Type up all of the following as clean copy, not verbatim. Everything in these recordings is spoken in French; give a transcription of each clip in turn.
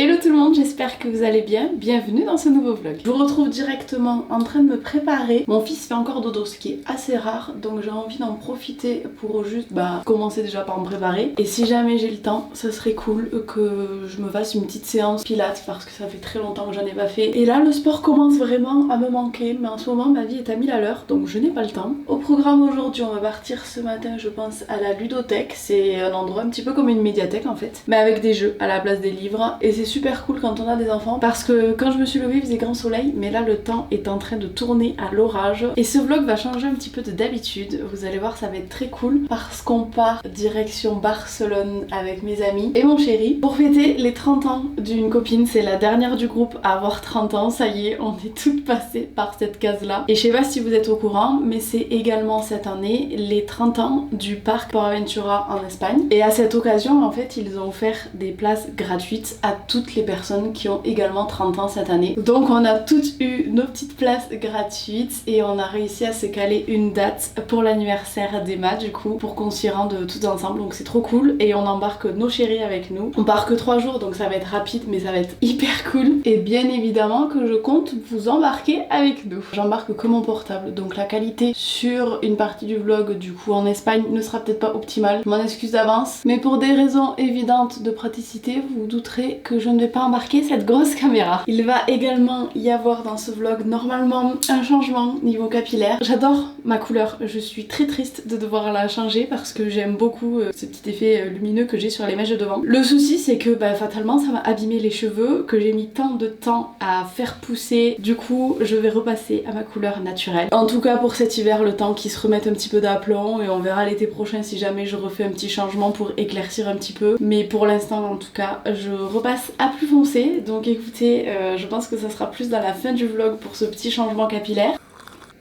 Hello tout le monde, j'espère que vous allez bien, bienvenue dans ce nouveau vlog. Je vous retrouve directement en train de me préparer. Mon fils fait encore dodo, ce qui est assez rare, donc j'ai envie d'en profiter pour juste commencer déjà par me préparer. Et si jamais j'ai le temps, ça serait cool que je me fasse une petite séance pilates parce que ça fait très longtemps que j'en ai pas fait. Et là le sport commence vraiment à me manquer, mais en ce moment ma vie est à 1000 à l'heure, donc je n'ai pas le temps. Au programme aujourd'hui, on va partir ce matin je pense à la ludothèque. C'est un endroit un petit peu comme une médiathèque en fait, mais avec des jeux à la place des livres. Et c'est super cool quand on a des enfants parce que quand je me suis levée il faisait grand soleil, mais là le temps est en train de tourner à l'orage. Et ce vlog va changer un petit peu de d'habitude, vous allez voir, ça va être très cool parce qu'on part direction Barcelone avec mes amis et mon chéri pour fêter les 30 ans d'une copine. C'est la dernière du groupe à avoir 30 ans, ça y est, on est toutes passées par cette case là. Et je sais pas si vous êtes au courant, mais c'est également cette année les 30 ans du parc Port Aventura en Espagne. Et à cette occasion en fait ils ont offert des places gratuites à toutes les personnes qui ont également 30 ans cette année. Donc on a toutes eu nos petites places gratuites et on a réussi à se caler une date pour l'anniversaire d'Emma du coup, pour qu'on s'y rende toutes ensemble, donc c'est trop cool. Et on embarque nos chéris avec nous. On part que 3 jours donc ça va être rapide mais ça va être hyper cool. Et bien évidemment que je compte vous embarquer avec nous. J'embarque que mon portable, donc la qualité sur une partie du vlog du coup en Espagne ne sera peut-être pas optimale. Je m'en excuse d'avance, mais pour des raisons évidentes de praticité, vous vous douterez que je ne vais pas embarquer cette grosse caméra. Il va également y avoir dans ce vlog normalement un changement niveau capillaire. J'adore ma couleur, je suis très triste de devoir la changer parce que j'aime beaucoup ce petit effet lumineux que j'ai sur les mèches de devant. Le souci c'est que fatalement ça m'a abîmé les cheveux que j'ai mis tant de temps à faire pousser. Du coup je vais repasser à ma couleur naturelle. En tout cas pour cet hiver, le temps qu'ils se remettent un petit peu d'aplomb, et on verra l'été prochain si jamais je refais un petit changement pour éclaircir un petit peu. Mais pour l'instant en tout cas je repasse à plus foncé. Donc écoutez, je pense que ça sera plus dans la fin du vlog pour ce petit changement capillaire.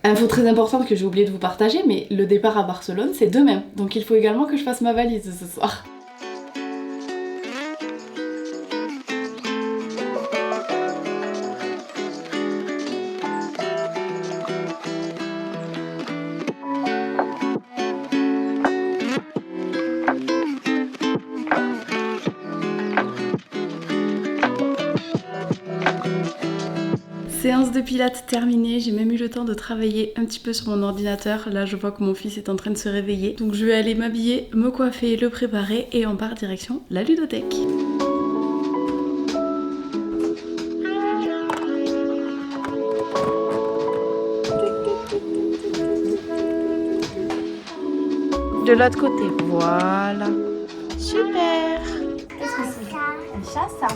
Info très importante que j'ai oublié de vous partager, mais le départ à Barcelone c'est demain. Donc il faut également que je fasse ma valise ce soir. Séance de pilates terminée, j'ai même eu le temps de travailler un petit peu sur mon ordinateur. Là je vois que mon fils est en train de se réveiller. Donc je vais aller m'habiller, me coiffer, le préparer et on part direction la ludothèque. De l'autre côté, voilà. Super. Qu'est-ce que c'est? Un chat, ça?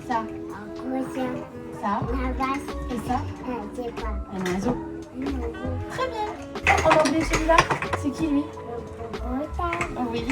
Ça. Ça. Et ça? Un oiseau. Très bien. On a oublié celui-là. C'est qui lui? Oui.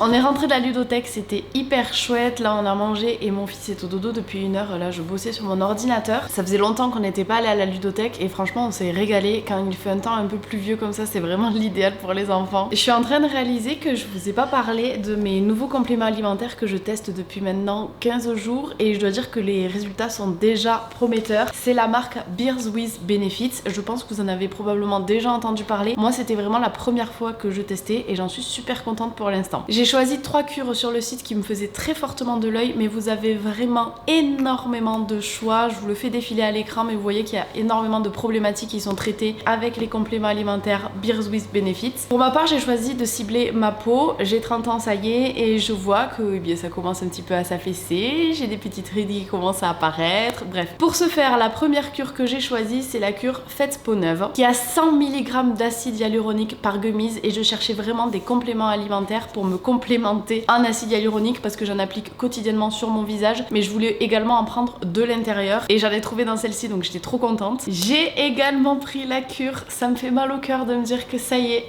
On est rentré de la ludothèque, c'était hyper chouette. Là on a mangé et mon fils est au dodo depuis 1 heure. Là je bossais sur mon ordinateur. Ça faisait longtemps qu'on n'était pas allé à la ludothèque et franchement on s'est régalé. Quand il fait un temps un peu pluvieux comme ça, c'est vraiment l'idéal pour les enfants. Je suis en train de réaliser que je vous ai pas parlé de mes nouveaux compléments alimentaires que je teste depuis maintenant 15 jours et je dois dire que les résultats sont déjà prometteurs. C'est la marque Beers with Benefits. Je pense que vous en avez probablement déjà entendu parler. Moi c'était vraiment la première fois que je testais et j'en suis super contente pour l'instant. J'ai choisi 3 cures sur le site qui me faisaient très fortement de l'œil, mais vous avez vraiment énormément de choix. Je vous le fais défiler à l'écran, mais vous voyez qu'il y a énormément de problématiques qui sont traitées avec les compléments alimentaires Beers with Benefits. Pour ma part, j'ai choisi de cibler ma peau. J'ai 30 ans, ça y est, et je vois que ça commence un petit peu à s'affaisser. J'ai des petites rides qui commencent à apparaître. Bref, pour ce faire, la première cure que j'ai choisie, c'est la cure Faites Peau Neuve, qui a 100 mg d'acide hyaluronique par gummies, et je cherchais vraiment des compléments alimentaires pour me complémenter en acide hyaluronique parce que j'en applique quotidiennement sur mon visage, mais je voulais également en prendre de l'intérieur et j'en ai trouvé dans celle-ci, donc j'étais trop contente. J'ai également pris la cure, ça me fait mal au cœur de me dire que ça y est,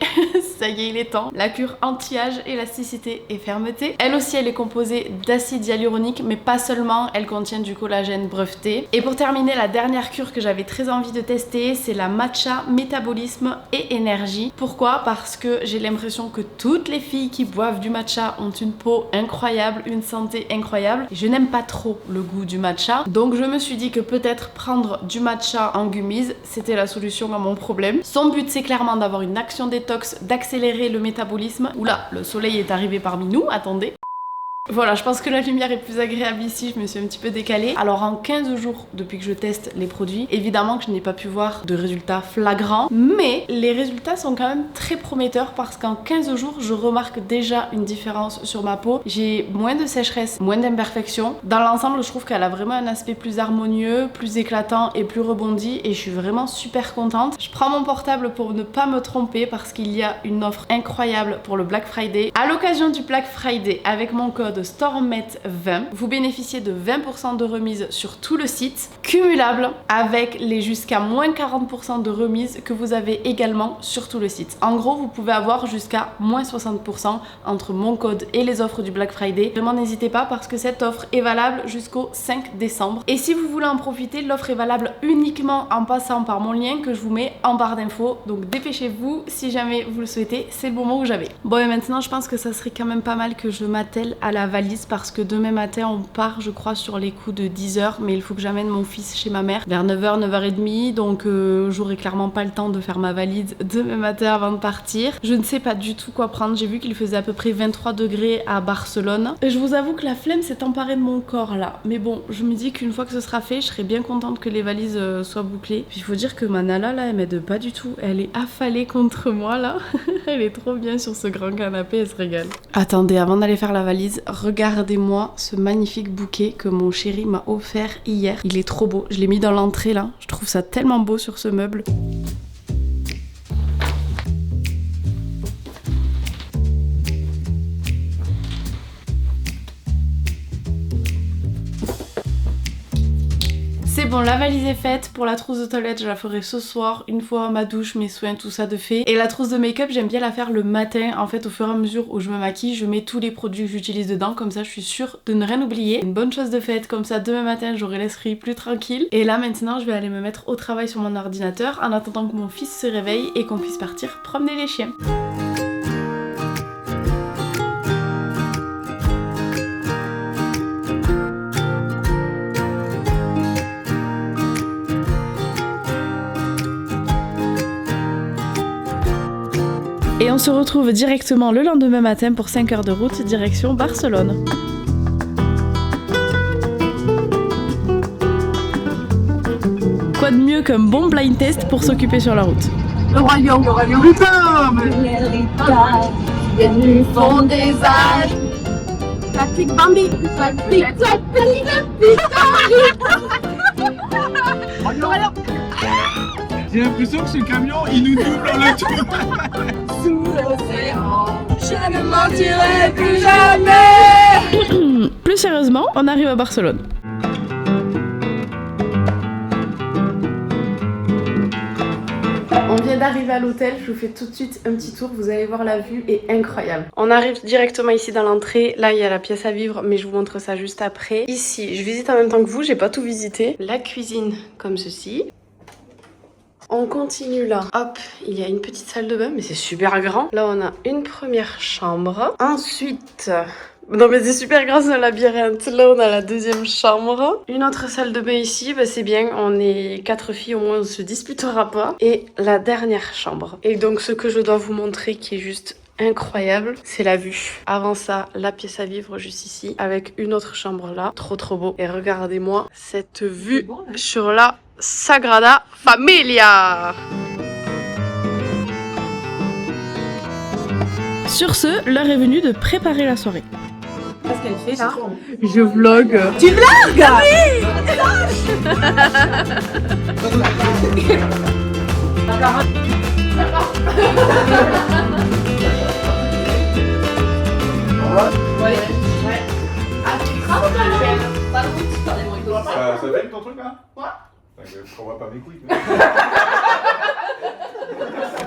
ça y est, il est temps. La cure anti-âge, élasticité et fermeté. Elle aussi, elle est composée d'acide hyaluronique, mais pas seulement, elle contient du collagène breveté. Et pour terminer, la dernière cure que j'avais très envie de tester, c'est la matcha métabolisme et énergie. Pourquoi? Parce que j'ai l'impression que toutes les filles qui boivent du matcha matcha ont une peau incroyable, une santé incroyable. Je n'aime pas trop le goût du matcha, donc je me suis dit que peut-être prendre du matcha en gummies, c'était la solution à mon problème. Son but c'est clairement d'avoir une action détox, d'accélérer le métabolisme. Oula, le soleil est arrivé parmi nous, attendez. Voilà, je pense que la lumière est plus agréable ici, je me suis un petit peu décalée. Alors en 15 jours depuis que je teste les produits, évidemment que je n'ai pas pu voir de résultats flagrants, mais les résultats sont quand même très prometteurs parce qu'en 15 jours, je remarque déjà une différence sur ma peau. J'ai moins de sécheresse, moins d'imperfections. Dans l'ensemble, je trouve qu'elle a vraiment un aspect plus harmonieux, plus éclatant et plus rebondi et je suis vraiment super contente. Je prends mon portable pour ne pas me tromper parce qu'il y a une offre incroyable pour le Black Friday. À l'occasion du Black Friday, avec mon code STORMET20, vous bénéficiez de 20% de remise sur tout le site, cumulable avec les jusqu'à moins 40% de remise que vous avez également sur tout le site. En gros, vous pouvez avoir jusqu'à moins 60% entre mon code et les offres du Black Friday. Vraiment, n'hésitez pas parce que cette offre est valable jusqu'au 5 décembre. Et si vous voulez en profiter, l'offre est valable uniquement en passant par mon lien que je vous mets en barre d'infos. Donc dépêchez-vous si jamais vous le souhaitez, c'est le moment où j'avais. Bon, et maintenant, je pense que ça serait quand même pas mal que je m'attelle à la valise parce que demain matin on part je crois sur les coups de 10h, mais il faut que j'amène mon fils chez ma mère vers 9h, 9h30, donc j'aurai clairement pas le temps de faire ma valise demain matin avant de partir. Je ne sais pas du tout quoi prendre, j'ai vu qu'il faisait à peu près 23 degrés à Barcelone et je vous avoue que la flemme s'est emparée de mon corps là, mais bon, je me dis qu'une fois que ce sera fait, je serai bien contente que les valises soient bouclées. Puis il faut dire que ma Nala là, elle m'aide pas du tout, elle est affalée contre moi là. Elle est trop bien sur ce grand canapé, elle se régale. Attendez, avant d'aller faire la valise, regardez-moi ce magnifique bouquet que mon chéri m'a offert hier. Il est trop beau. Je l'ai mis dans l'entrée là. Je trouve ça tellement beau sur ce meuble. C'est bon, la valise est faite. Pour la trousse de toilette, je la ferai ce soir, une fois ma douche, mes soins, tout ça de fait. Et la trousse de make-up, j'aime bien la faire le matin. En fait, au fur et à mesure où je me maquille, je mets tous les produits que j'utilise dedans. Comme ça, je suis sûre de ne rien oublier. Une bonne chose de faite, comme ça, demain matin, j'aurai l'esprit plus tranquille. Et là, maintenant, je vais aller me mettre au travail sur mon ordinateur en attendant que mon fils se réveille et qu'on puisse partir promener les chiens. Et on se retrouve directement le lendemain matin pour 5 heures de route direction Barcelone. Quoi de mieux qu'un bon blind test pour s'occuper sur la route. Le royaume, putain, l'héritage, les nus font des âges. Tactique Bambi, tactique, J'ai l'impression que ce camion, il nous double en le tour. Sous l'océan, je ne mentirai plus jamais. Plus sérieusement, on arrive à Barcelone. On vient d'arriver à l'hôtel, je vous fais tout de suite un petit tour, vous allez voir la vue est incroyable. On arrive directement ici dans l'entrée, là il y a la pièce à vivre mais je vous montre ça juste après. Ici, je visite en même temps que vous, j'ai pas tout visité. La cuisine comme ceci. On continue là, hop, il y a une petite salle de bain mais c'est super grand. Là on a une première chambre, ensuite... Non mais c'est super grand, c'est un labyrinthe. Là on a la deuxième chambre. Une autre salle de bain ici, bah c'est bien, on est 4 filles, au moins on se disputera pas. Et la dernière chambre. Et donc ce que je dois vous montrer qui est juste incroyable, c'est la vue. Avant ça, la pièce à vivre juste ici, avec une autre chambre là. Trop trop beau. Et regardez-moi cette vue sur la Sagrada Familia. Sur ce, l'heure est venue de préparer la soirée. Qu'est-ce qu'elle fait là? Je vlog. Tu vlogs? Oui. Ça va être ton truc là? Ouais. On va pas mes couilles.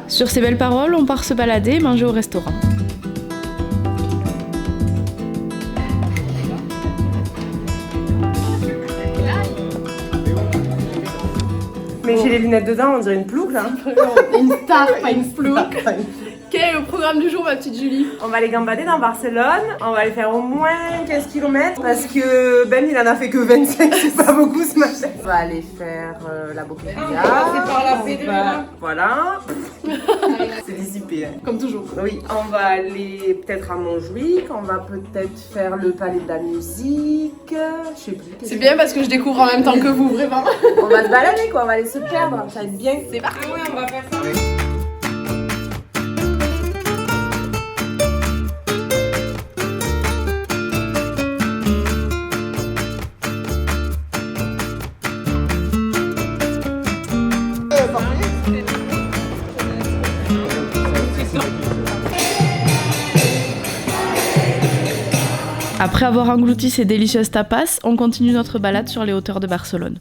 Sur ces belles paroles, on part se balader, manger au restaurant. Mais j'ai les lunettes dedans, on dirait une plouc là. Une star, pas une plouc. Quel est le programme du jour, ma petite Julie? On va aller gambader dans Barcelone, on va aller faire au moins 15 km parce que Ben il en a fait que 25, c'est pas beaucoup ce matin. On va aller faire la boqueria. C'est par la paix de Léna. Voilà. C'est dissipé. Hein. Comme toujours. Oui, on va aller peut-être à Montjuic, on va peut-être faire le palais de la musique, je sais plus. C'est bien parce que je découvre en même temps que vous, vraiment. On va se balader quoi, on va aller se perdre, ça va être bien. C'est parti. Oui, on va faire ça. Après avoir englouti ces délicieuses tapas, on continue notre balade sur les hauteurs de Barcelone.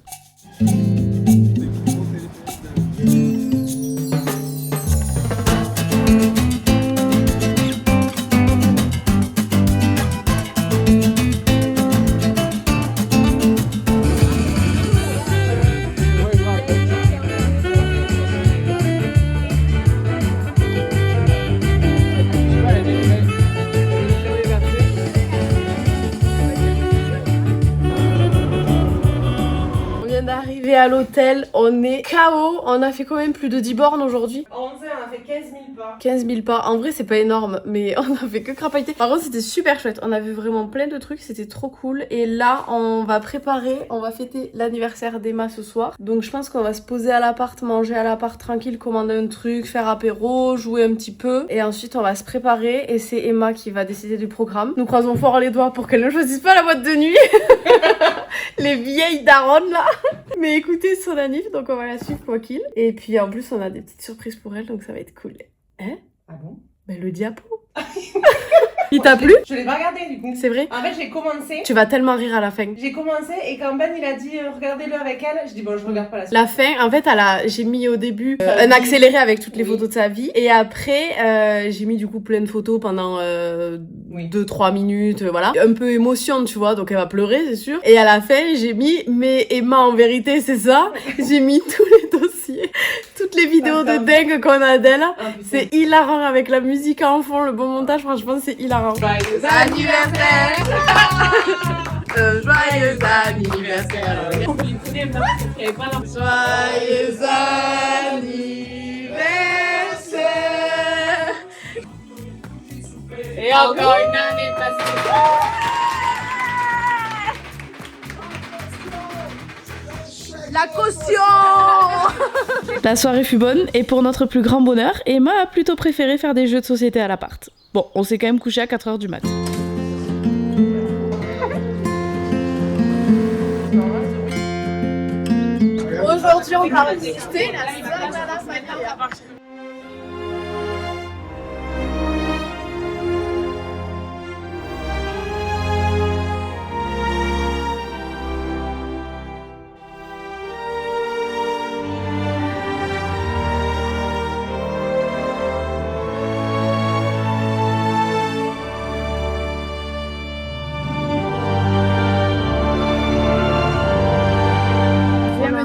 D'arriver à l'hôtel, on est KO. On a fait quand même plus de 10 bornes aujourd'hui. 11 heures, on a fait 15 000 pas. 15 000 pas. En vrai, c'est pas énorme, mais on a fait que crapahuter. Par contre, c'était super chouette. On a vu vraiment plein de trucs, c'était trop cool. Et là, on va fêter l'anniversaire d'Emma ce soir. Donc, je pense qu'on va se poser à l'appart, manger à l'appart tranquille, commander un truc, faire apéro, jouer un petit peu. Et ensuite, on va se préparer. Et c'est Emma qui va décider du programme. Nous croisons fort les doigts pour qu'elle ne choisisse pas la boîte de nuit. Les vieilles daronnes là. Mais écoutez, son anniv, donc on va la suivre quoi qu'il. Et puis en plus, on a des petites surprises pour elle, donc ça va être cool. Hein? Ah bon? Ben le diapo. Il t'a plu? Je l'ai pas regardé du coup. C'est vrai? En fait, j'ai commencé. Tu vas tellement rire à la fin. J'ai commencé et quand Ben il a dit regardez-le avec elle, je dis bon, je regarde pas la suite. La fin, en fait, j'ai mis au début un accéléré avec toutes les photos de sa vie. Et après, j'ai mis du coup plein de photos pendant 2-3 minutes, voilà. Un peu émotion, tu vois, donc elle va pleurer, c'est sûr. Et à la fin, j'ai mis, mais Emma, en vérité, c'est ça. J'ai mis tous les dossiers, toutes les vidéos de dingue qu'on a d'elle. C'est hilarant avec la musique en fond, le bon montage, franchement, c'est hilarant. Joyeux anniversaire. Joyeux anniversaire. Joyeux anniversaire. Et encore une année passée. La caution. La soirée fut bonne et pour notre plus grand bonheur, Emma a plutôt préféré faire des jeux de société à l'appart. Bon, on s'est quand même couché à 4h du mat'. Aujourd'hui, on va visiter la salle de la Familia.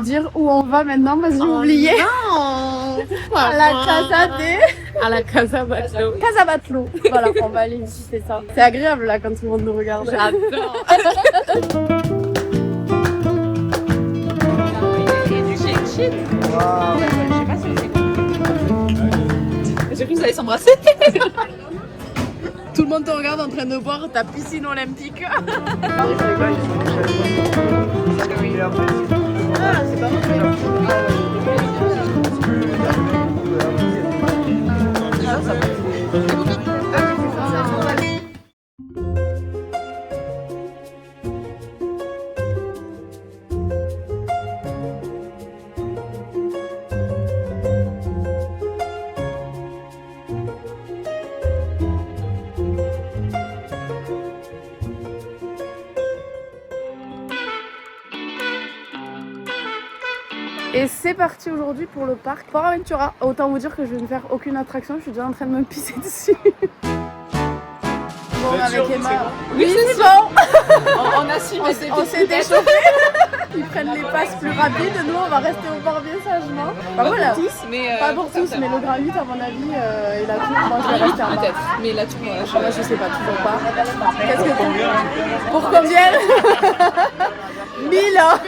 Dire où on va maintenant parce que j'ai oublié. À la Casa de... À la Casa Batlló. Casa Batlló. Voilà, on va aller visiter ça. C'est agréable là quand tout le monde nous regarde. J'adore. J'ai cru que vous allez s'embrasser. Tout le monde te regarde en train de boire ta piscine olympique. Ah, c'est pas mauvais. Et c'est parti aujourd'hui pour le parc Port Aventura. Autant vous dire que je vais ne faire aucune attraction, je suis déjà en train de me pisser dessus. Bon, avec Emma. Oui, c'est bon. On assume. On s'est déchauffé. qui prennent les passes plus rapides. Nous, on va rester au bord bien sagement. Bah voilà. Pas pour tous, mais le grand 8, à mon avis, et la tour, moi je vais rester en bas. Peut-être, mais la tour, Je sais pas, toujours pas. Qu'est-ce que tu... Pour combien 1000 hein.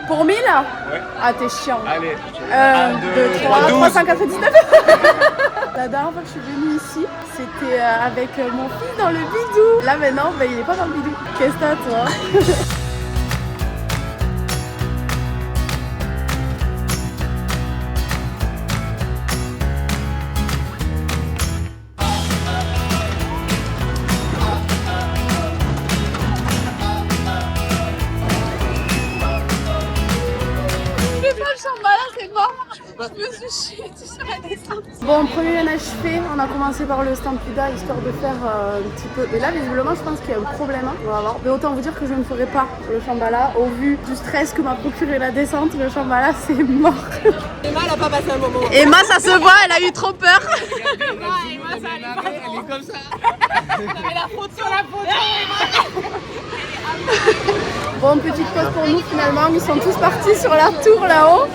Pour 1000 Ouais. Ah, t'es chiant. Allez. 1, 2, 3, 12. 399. La dernière fois que je suis venue ici, c'était avec mon fils dans le bidou. Là maintenant, bah, il est pas dans le bidou. Qu'est-ce que t'as toi? Bon, premier ménage fait, on a commencé par le Stampida histoire de faire un petit peu. Et là, visiblement, je pense qu'il y a un problème. Hein. On va voir. Mais autant vous dire que je ne ferai pas le Shambhala. Au vu du stress que m'a procuré la descente, le Shambhala, c'est mort. Emma, elle a pas passé un moment. Emma, ça se voit, elle a eu trop peur. Elle est comme ça. Bon, petite pause pour nous finalement. Ils sont tous partis sur la tour là-haut.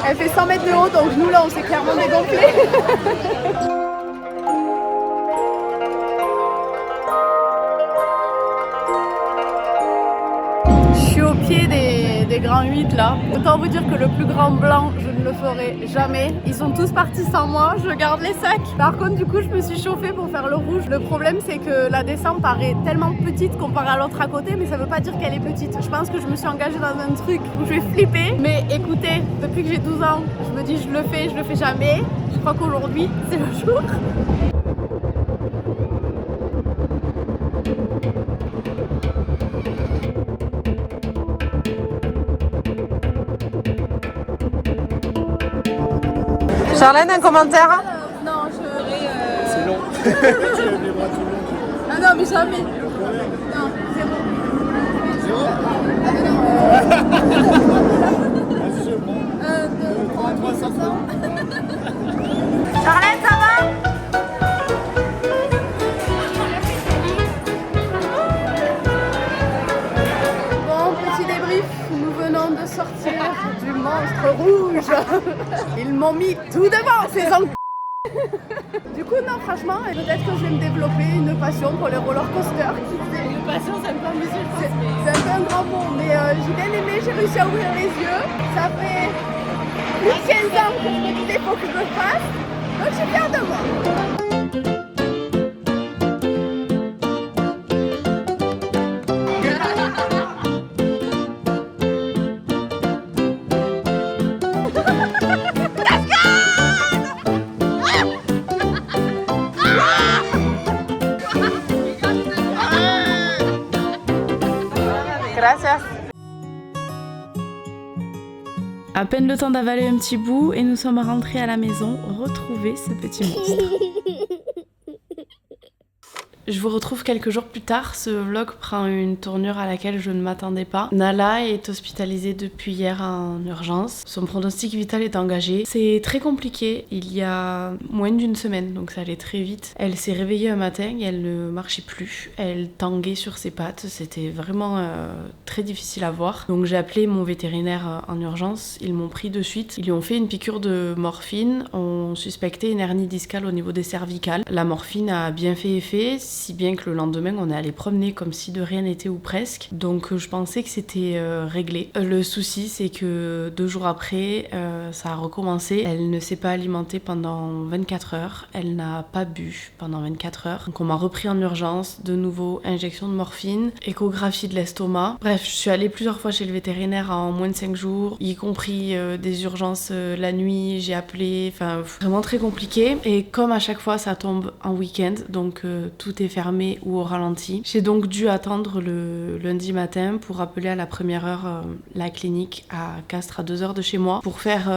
Elle fait 100 mètres de haut, donc nous là, on s'est clairement dégonflé. Je suis au pied des grands 8 là. Autant vous dire que le plus grand blanc, je ne le ferai jamais. Ils sont tous partis sans moi, je garde les sacs. Par contre, du coup, je me suis chauffée pour faire le rouge. Le problème, c'est que la descente paraît tellement petite comparée à l'autre à côté, mais ça veut pas dire qu'elle est petite. Je pense que je me suis engagée dans un truc où je vais flipper. Mais écoutez, depuis que j'ai 12 ans, je me dis je le fais jamais. Je crois qu'aujourd'hui, c'est le jour. Charlène, un commentaire? Non, je... C'est long. Ah non, mais jamais. Non, c'est bon. Zéro. Ah mais non. 1, 2, 3, 300. Charlène, ça va? Bon, petit débrief. Nous venons de sortir du monstre rouge. Ils m'ont mis tout devant, ces enculés. Du coup, non, franchement, peut-être que je vais me développer une passion pour les roller coasters. Une passion, ça me fait amuser, je pense. C'est un peu un grand mot, mais j'ai bien aimé, j'ai réussi à ouvrir les yeux. Ça fait plus de 15 ans que je me disais faut que je le fasse, donc je suis fière de moi. Gracias. À peine le temps d'avaler un petit bout et nous sommes rentrés à la maison retrouver ce petit monstre. Je vous retrouve quelques jours plus tard, ce vlog prend une tournure à laquelle je ne m'attendais pas. Nala est hospitalisée depuis hier en urgence, son pronostic vital est engagé. C'est très compliqué, il y a moins d'une semaine, donc ça allait très vite. Elle s'est réveillée un matin et elle ne marchait plus, elle tanguait sur ses pattes, c'était vraiment très difficile à voir. Donc j'ai appelé mon vétérinaire en urgence, ils m'ont pris de suite, ils lui ont fait une piqûre de morphine, on suspectait une hernie discale au niveau des cervicales. La morphine a bien fait effet, si bien que le lendemain on est allé promener comme si de rien n'était ou presque, donc je pensais que c'était réglé. Le souci c'est que 2 jours après ça a recommencé, elle ne s'est pas alimentée pendant 24 heures, elle n'a pas bu pendant 24 heures, donc on m'a repris en urgence, de nouveau injection de morphine, échographie de l'estomac. Bref, je suis allée plusieurs fois chez le vétérinaire en moins de 5 jours, y compris des urgences la nuit, j'ai appelé, enfin vraiment très compliqué, et comme à chaque fois ça tombe en week-end, donc tout est fermé ou au ralenti. J'ai donc dû attendre le lundi matin pour appeler à la première heure la clinique à Castres, à 2 heures de chez moi, pour faire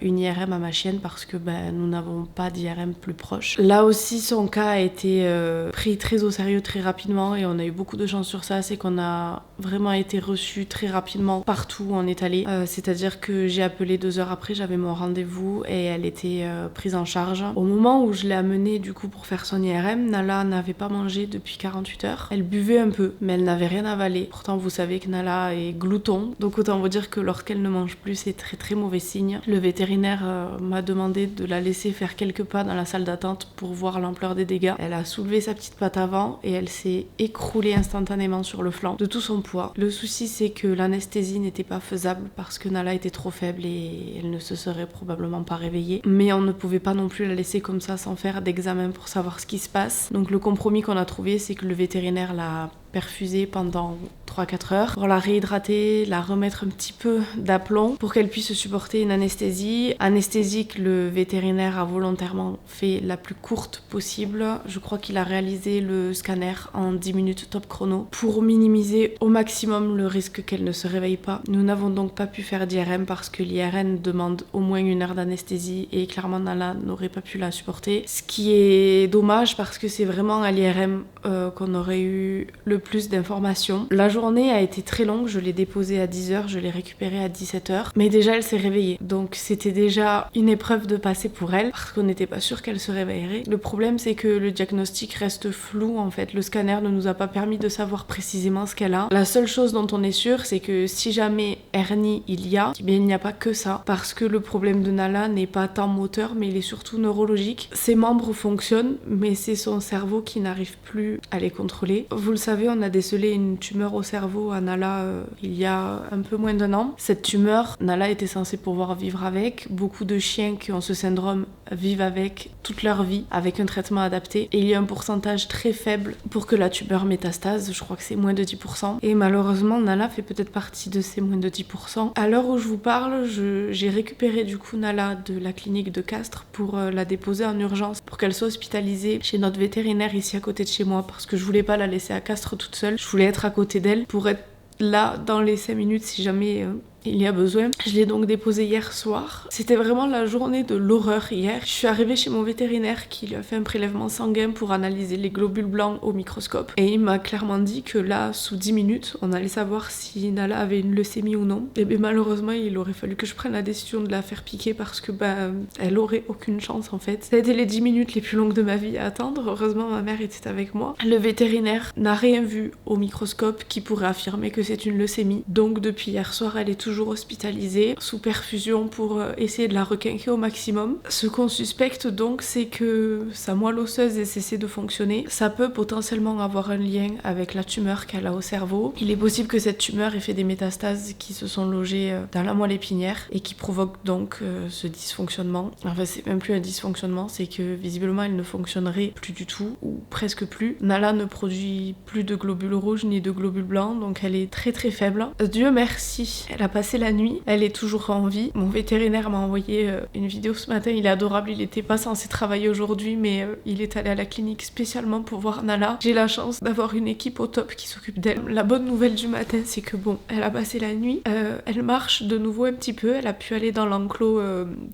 une IRM à ma chienne parce que nous n'avons pas d'IRM plus proche. Là aussi son cas a été pris très au sérieux très rapidement et on a eu beaucoup de chance sur ça, c'est qu'on a vraiment été reçus très rapidement partout où on est allé. C'est-à-dire que j'ai appelé 2 heures après, j'avais mon rendez-vous et elle était prise en charge. Au moment où je l'ai amenée du coup pour faire son IRM, Nala n'avait pas mangé depuis 48 heures. Elle buvait un peu, mais elle n'avait rien avalé. Pourtant, vous savez que Nala est glouton, donc autant vous dire que lorsqu'elle ne mange plus, c'est très très mauvais signe. Le vétérinaire m'a demandé de la laisser faire quelques pas dans la salle d'attente pour voir l'ampleur des dégâts. Elle a soulevé sa petite patte avant et elle s'est écroulée instantanément sur le flanc de tout son poids. Le souci, c'est que l'anesthésie n'était pas faisable parce que Nala était trop faible et elle ne se serait probablement pas réveillée. Mais on ne pouvait pas non plus la laisser comme ça sans faire d'examen pour savoir ce qui se passe. Donc le compromis qu'on a trouvé, c'est que le vétérinaire l'a perfusée pendant 3-4 heures pour la réhydrater, la remettre un petit peu d'aplomb pour qu'elle puisse supporter une anesthésie. Anesthésie que le vétérinaire a volontairement fait la plus courte possible. Je crois qu'il a réalisé le scanner en 10 minutes top chrono pour minimiser au maximum le risque qu'elle ne se réveille pas. Nous n'avons donc pas pu faire d'IRM parce que l'IRM demande au moins 1 heure d'anesthésie et clairement Nala n'aurait pas pu la supporter. Ce qui est dommage parce que c'est vraiment à l'IRM qu'on aurait eu le plus d'informations. La journée a été très longue, je l'ai déposée à 10h, je l'ai récupérée à 17h, mais déjà elle s'est réveillée. Donc c'était déjà une épreuve de passer pour elle, parce qu'on n'était pas sûr qu'elle se réveillerait. Le problème c'est que le diagnostic reste flou en fait, le scanner ne nous a pas permis de savoir précisément ce qu'elle a. La seule chose dont on est sûr, c'est que si jamais hernie il y a, eh bien il n'y a pas que ça, parce que le problème de Nala n'est pas tant moteur, mais il est surtout neurologique. Ses membres fonctionnent, mais c'est son cerveau qui n'arrive plus à les contrôler. Vous le savez, on a décelé une tumeur au cerveau à Nala il y a un peu moins d'1 an. Cette tumeur, Nala était censée pouvoir vivre avec. Beaucoup de chiens qui ont ce syndrome vivent avec toute leur vie, avec un traitement adapté. Et il y a un pourcentage très faible pour que la tumeur métastase, je crois que c'est moins de 10%. Et malheureusement, Nala fait peut-être partie de ces moins de 10%. À l'heure où je vous parle, j'ai récupéré du coup Nala de la clinique de Castres pour la déposer en urgence, pour qu'elle soit hospitalisée chez notre vétérinaire ici à côté de chez moi, parce que je voulais pas la laisser à Castres toute seule. Je voulais être à côté d'elle pour être là dans les 5 minutes si jamais il y a besoin. Je l'ai donc déposée hier soir. C'était vraiment la journée de l'horreur hier. Je suis arrivée chez mon vétérinaire qui lui a fait un prélèvement sanguin pour analyser les globules blancs au microscope. Et il m'a clairement dit que là, sous 10 minutes, on allait savoir si Nala avait une leucémie ou non. Et bien malheureusement, il aurait fallu que je prenne la décision de la faire piquer parce que elle aurait aucune chance en fait. Ça a été les 10 minutes les plus longues de ma vie à attendre. Heureusement, ma mère était avec moi. Le vétérinaire n'a rien vu au microscope qui pourrait affirmer que c'est une leucémie. Donc depuis hier soir, elle est toujours hospitalisée sous perfusion pour essayer de la requinquer au maximum. Ce qu'on suspecte donc, c'est que sa moelle osseuse ait cessé de fonctionner. Ça peut potentiellement avoir un lien avec la tumeur qu'elle a au cerveau. Il est possible que cette tumeur ait fait des métastases qui se sont logées dans la moelle épinière et qui provoquent donc ce dysfonctionnement. Enfin, c'est même plus un dysfonctionnement, c'est que visiblement elle ne fonctionnerait plus du tout ou presque plus. Nala ne produit plus de globules rouges ni de globules blancs, donc elle est très très faible. Dieu merci, elle a passé la nuit, elle est toujours en vie. Mon vétérinaire m'a envoyé une vidéo ce matin, il est adorable, il était pas censé travailler aujourd'hui, mais il est allé à la clinique spécialement pour voir Nala. J'ai la chance d'avoir une équipe au top qui s'occupe d'elle. La bonne nouvelle du matin, c'est que bon, elle a passé la nuit, elle marche de nouveau un petit peu, elle a pu aller dans l'enclos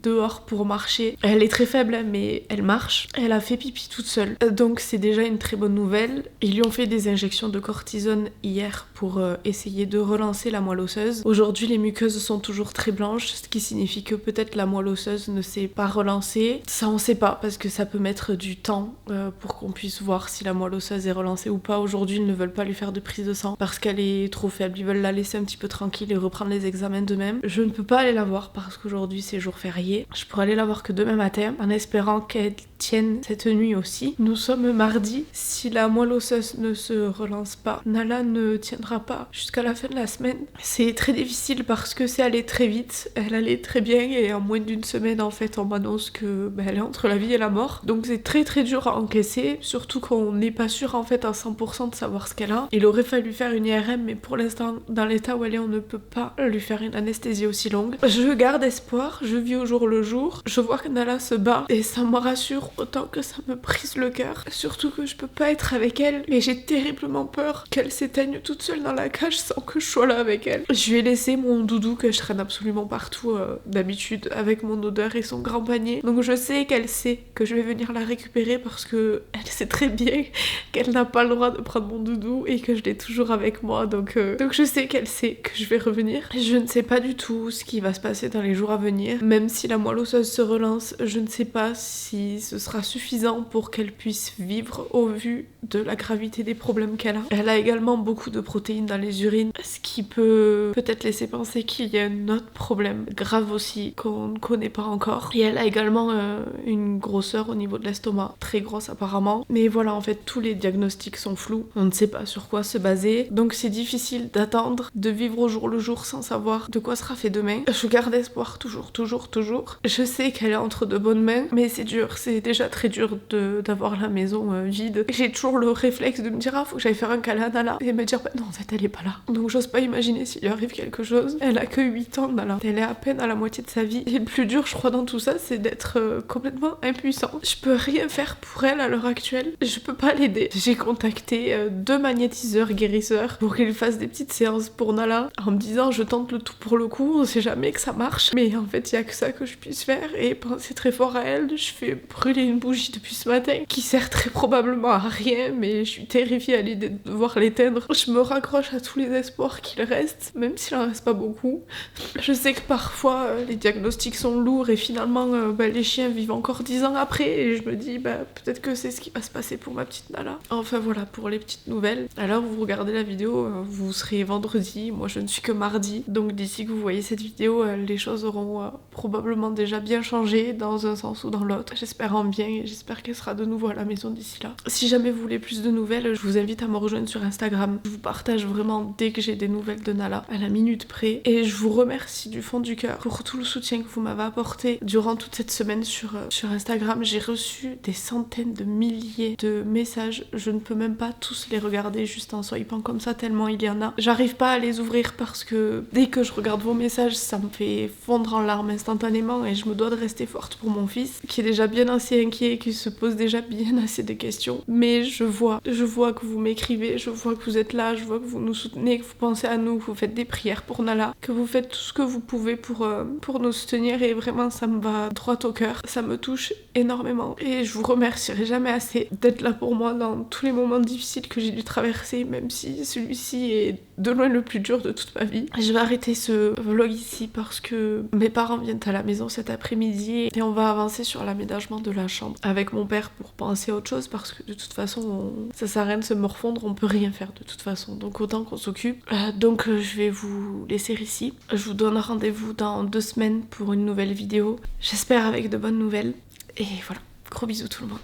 dehors pour marcher. Elle est très faible, mais elle marche. Elle a fait pipi toute seule, donc c'est déjà une très bonne nouvelle. Ils lui ont fait des injections de cortisone hier pour essayer de relancer la moelle osseuse. Aujourd'hui, les muqueuses sont toujours très blanches, ce qui signifie que peut-être la moelle osseuse ne s'est pas relancée. Ça, on sait pas, parce que ça peut mettre du temps pour qu'on puisse voir si la moelle osseuse est relancée ou pas. Aujourd'hui, ils ne veulent pas lui faire de prise de sang parce qu'elle est trop faible. Ils veulent la laisser un petit peu tranquille et reprendre les examens d'eux-mêmes. Je ne peux pas aller la voir parce qu'aujourd'hui, c'est jour férié. Je pourrais aller la voir que demain matin, en espérant qu'elle tienne cette nuit aussi. Nous sommes mardi. Si la moelle osseuse ne se relance pas, Nala ne tiendra pas jusqu'à la fin de la semaine. C'est très difficile parce que c'est allé très vite. Elle allait très bien et en moins d'1 semaine, en fait, on m'annonce que elle est entre la vie et la mort. Donc c'est très très dur à encaisser, surtout qu'on n'est pas sûr en fait à 100% de savoir ce qu'elle a. Il aurait fallu faire une IRM, mais pour l'instant, dans l'état où elle est, on ne peut pas lui faire une anesthésie aussi longue. Je garde espoir, je vis au jour le jour. Je vois que Nala se bat et ça me rassure autant que ça me brise le cœur. Surtout que je peux pas être avec elle, mais j'ai terriblement peur qu'elle s'éteigne toute seule dans la cage sans que je sois là avec elle. Je lui ai laissé mon mon doudou que je traîne absolument partout d'habitude avec mon odeur et son grand panier. Donc je sais qu'elle sait que je vais venir la récupérer parce que elle sait très bien qu'elle n'a pas le droit de prendre mon doudou et que je l'ai toujours avec moi. Donc je sais qu'elle sait que je vais revenir. Je ne sais pas du tout ce qui va se passer dans les jours à venir. Même si la moelle osseuse se relance, je ne sais pas si ce sera suffisant pour qu'elle puisse vivre au vu de la gravité des problèmes qu'elle a. Elle a également beaucoup de protéines dans les urines, ce qui peut peut-être laisser penser qu'il y a un autre problème grave aussi qu'on ne connaît pas encore. Et elle a également une grosseur au niveau de l'estomac, très grosse apparemment. Mais voilà, en fait, tous les diagnostics sont flous. On ne sait pas sur quoi se baser. Donc c'est difficile d'attendre, de vivre au jour le jour sans savoir de quoi sera fait demain. Je garde espoir toujours. Je sais qu'elle est entre de bonnes mains, mais c'est dur. C'est déjà très dur d'avoir la maison vide. J'ai toujours le réflexe de me dire, ah, faut que j'aille faire un câlin à Nala. Et me dire, bah, non, en fait, elle est pas là. Donc j'ose pas imaginer s'il lui arrive quelque chose. Elle a que 8 ans, Nala. Elle est à peine à la moitié de sa vie. Et le plus dur, je crois, dans tout ça, c'est d'être complètement impuissant. Je peux rien faire pour elle à l'heure actuelle. Je peux pas l'aider. J'ai contacté 2 magnétiseurs guérisseurs pour qu'ils fassent des petites séances pour Nala en me disant, je tente le tout pour le coup, on sait jamais que ça marche. Mais en fait, il y a que ça que je puisse faire et penser très fort à elle. Je fais brûler une bougie depuis ce matin qui sert très probablement à rien, mais je suis terrifiée à l'idée de devoir l'éteindre. Je me raccroche à tous les espoirs qu'il reste, même s'il en reste pas beaucoup. Je sais que parfois les diagnostics sont lourds et finalement les chiens vivent encore 10 ans après et je me dis peut-être que c'est ce qui va se passer pour ma petite Nala. Enfin voilà pour les petites nouvelles. Alors vous regardez la vidéo, vous serez vendredi, moi je ne suis que mardi, donc d'ici que vous voyez cette vidéo, les choses auront probablement déjà bien changé dans un sens ou dans l'autre. J'espère en bien et j'espère qu'elle sera de nouveau à la maison d'ici là. Si jamais vous voulez plus de nouvelles, je vous invite à me rejoindre sur Instagram. Je vous partage vraiment dès que j'ai des nouvelles de Nala, à la minute près. Et je vous remercie du fond du cœur pour tout le soutien que vous m'avez apporté durant toute cette semaine sur Instagram. J'ai reçu des centaines de milliers de messages. Je ne peux même pas tous les regarder juste en swipant comme ça tellement il y en a. J'arrive pas à les ouvrir parce que dès que je regarde vos messages, ça me fait fondre en larmes instantanément et je me dois de rester forte pour mon fils qui est déjà bien assez inquiet, qui se pose déjà bien assez des questions. Mais je vois que vous m'écrivez, je vois que vous êtes là, je vois que vous nous soutenez, que vous pensez à nous, que vous faites des prières pour Nala, que vous faites tout ce que vous pouvez pour nous soutenir et vraiment ça me va droit au cœur, ça me touche énormément et je vous remercierai jamais assez d'être là pour moi dans tous les moments difficiles que j'ai dû traverser, même si celui-ci est de loin le plus dur de toute ma vie. Je vais arrêter ce vlog ici parce que mes parents viennent à la maison cet après-midi et on va avancer sur l'aménagement de la chambre avec mon père pour penser à autre chose parce que de toute façon ça sert à rien de se morfondre, on peut rien faire de toute façon, donc autant qu'on s'occupe. Donc je vais vous laisser ici. Je vous donne rendez-vous dans 2 semaines pour une nouvelle vidéo, j'espère avec de bonnes nouvelles et voilà, gros bisous tout le monde.